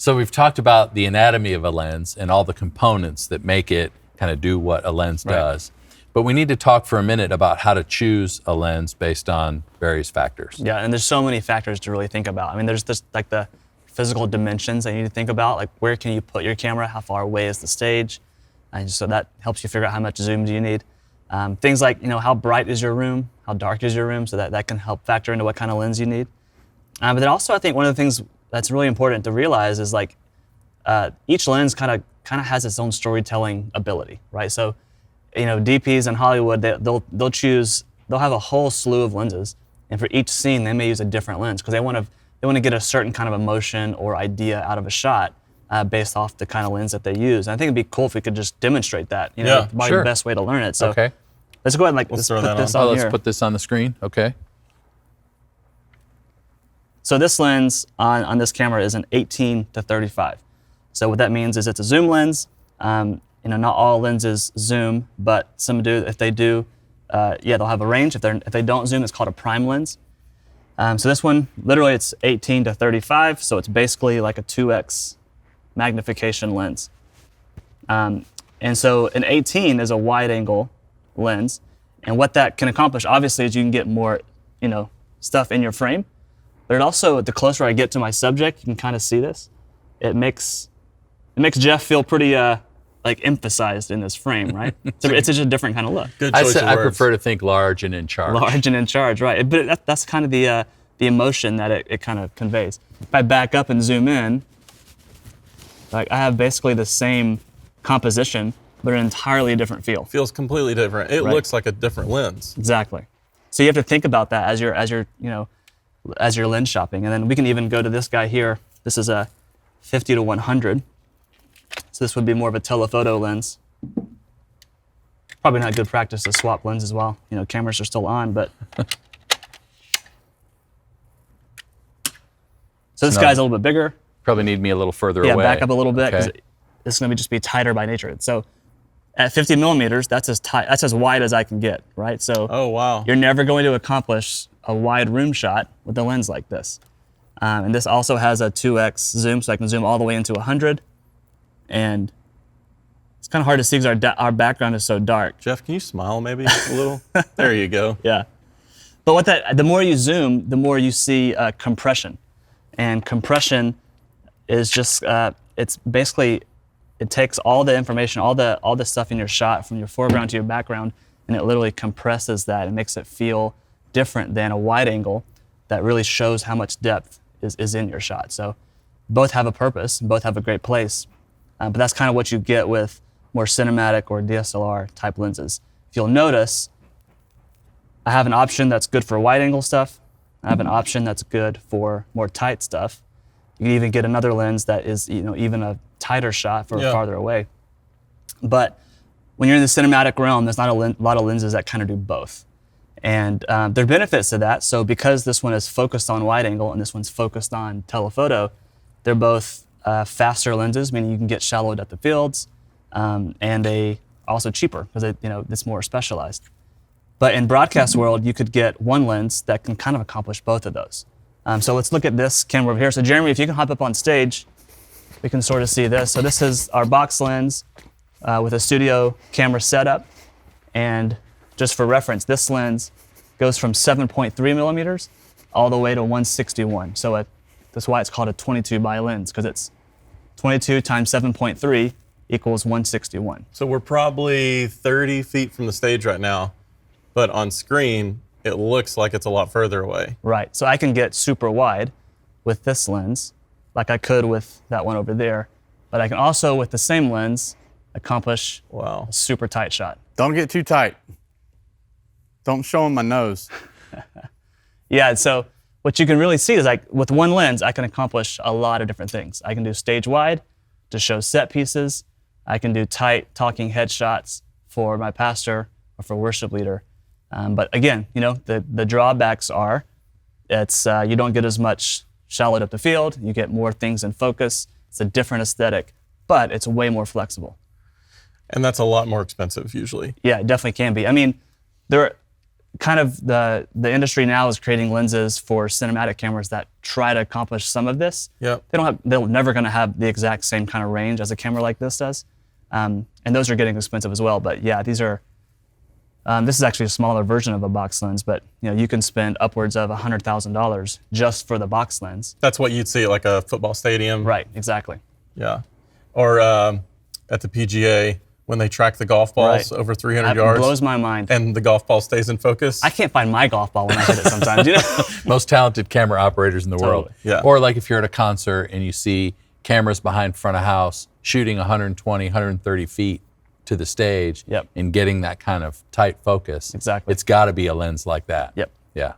So we've talked about the anatomy of a lens and all the components that make it kind of do what a lens does. But we need to talk for a minute about how to choose a lens based on various factors. Yeah, and there's so many factors to really think about. I mean, there's this, like the physical dimensions that you need to think about, like where can you put your camera, how far away is the stage, and so that helps you figure out how much zoom do you need. Things like, how bright is your room, how dark is your room, so that can help factor into what kind of lens you need. But then also, I think one of the things that's really important to realize is like each lens kind of has its own storytelling ability, right? So, DPs in Hollywood, they'll have a whole slew of lenses, and for each scene they may use a different lens because they want to get a certain kind of emotion or idea out of a shot based off the kind of lens that they use. And I think it'd be cool if we could just demonstrate that. Probably the best way to learn it. So let's go ahead and let's put this on here. Let's put this on the screen. Okay. So this lens on this camera is an 18 to 35. So what that means is it's a zoom lens. Not all lenses zoom, but some do. If they do, they'll have a range. If they don't zoom, it's called a prime lens. So this one, literally, it's 18 to 35. So it's basically like a 2x magnification lens. And so an 18 is a wide-angle lens, and what that can accomplish, obviously, is you can get more, stuff in your frame. But it also, the closer I get to my subject, you can kind of see this. It makes Jeff feel pretty emphasized in this frame, right? So it's just a different kind of look. Good choice of words. I prefer to think large and in charge. Large and in charge, right? But that's kind of the emotion that it kind of conveys. If I back up and zoom in, I have basically the same composition, but an entirely different feel. Feels completely different. It looks like a different lens. Exactly. So you have to think about that as you're lens shopping. And then we can even go to this guy here. This is a 50 to 100. So this would be more of a telephoto lens. Probably not good practice to swap lenses while cameras are still on, but. So this guy's a little bit bigger. Probably need me a little further away. Yeah, back up a little bit because it's going to just be tighter by nature. So at 50 millimeters, that's as wide as I can get, right? So oh wow, you're never going to accomplish a wide room shot with a lens like this. And this also has a 2x zoom, so I can zoom all the way into 100. And it's kind of hard to see because our background is so dark. Jeff, can you smile maybe a little? There you go. Yeah. But the more you zoom, the more you see compression. And compression is just, it's basically, it takes all the information, all the stuff in your shot from your foreground to your background, and it literally compresses that and makes it feel different than a wide angle that really shows how much depth is in your shot. So both have a purpose, both have a great place, but that's kind of what you get with more cinematic or DSLR type lenses. If you'll notice, I have an option that's good for wide angle stuff. I have an option that's good for more tight stuff. You can even get another lens that is, even a tighter shot for farther away. But when you're in the cinematic realm, there's not a lot of lenses that kind of do both. And there are benefits to that. So because this one is focused on wide angle and this one's focused on telephoto, they're both faster lenses, meaning you can get shallow depth of fields, and also cheaper because it's more specialized. But in broadcast world, you could get one lens that can kind of accomplish both of those. So let's look at this camera over here. So Jeremy, if you can hop up on stage, we can sort of see this. So this is our box lens with a studio camera setup. And just for reference, this lens goes from 7.3 millimeters all the way to 161. So that's why it's called a 22 by lens, because it's 22 times 7.3 equals 161. So we're probably 30 feet from the stage right now, but on screen, it looks like it's a lot further away. Right, so I can get super wide with this lens, like I could with that one over there, but I can also, with the same lens, accomplish a super tight shot. Don't get too tight. Don't show them my nose. Yeah, so what you can really see is with one lens, I can accomplish a lot of different things. I can do stage wide to show set pieces. I can do tight talking headshots for my pastor or for worship leader. But again, the drawbacks are you don't get as much shallow depth of field. You get more things in focus. It's a different aesthetic, but it's way more flexible. And that's a lot more expensive usually. Yeah, it definitely can be. I mean, there kind of the industry now is creating lenses for cinematic cameras that try to accomplish some of this. Yep. They're never going to have the exact same kind of range as a camera like this does, and those are getting expensive as well. But yeah, these are. This is actually a smaller version of a box lens, but you can spend upwards of $100,000 just for the box lens. That's what you'd see at like a football stadium. Right. Exactly. Yeah. Or at the PGA when they track the golf balls Right. over 300 That yards. blows my mind. And the golf ball stays in focus. I can't find my golf ball when I hit it sometimes. Most talented camera operators in the world. Totally. Yeah. Or like if you're at a concert and you see cameras behind front of house shooting 120, 130 feet to the stage Yep. and getting that kind of tight focus. Exactly. It's got to be a lens like that. Yep. Yeah.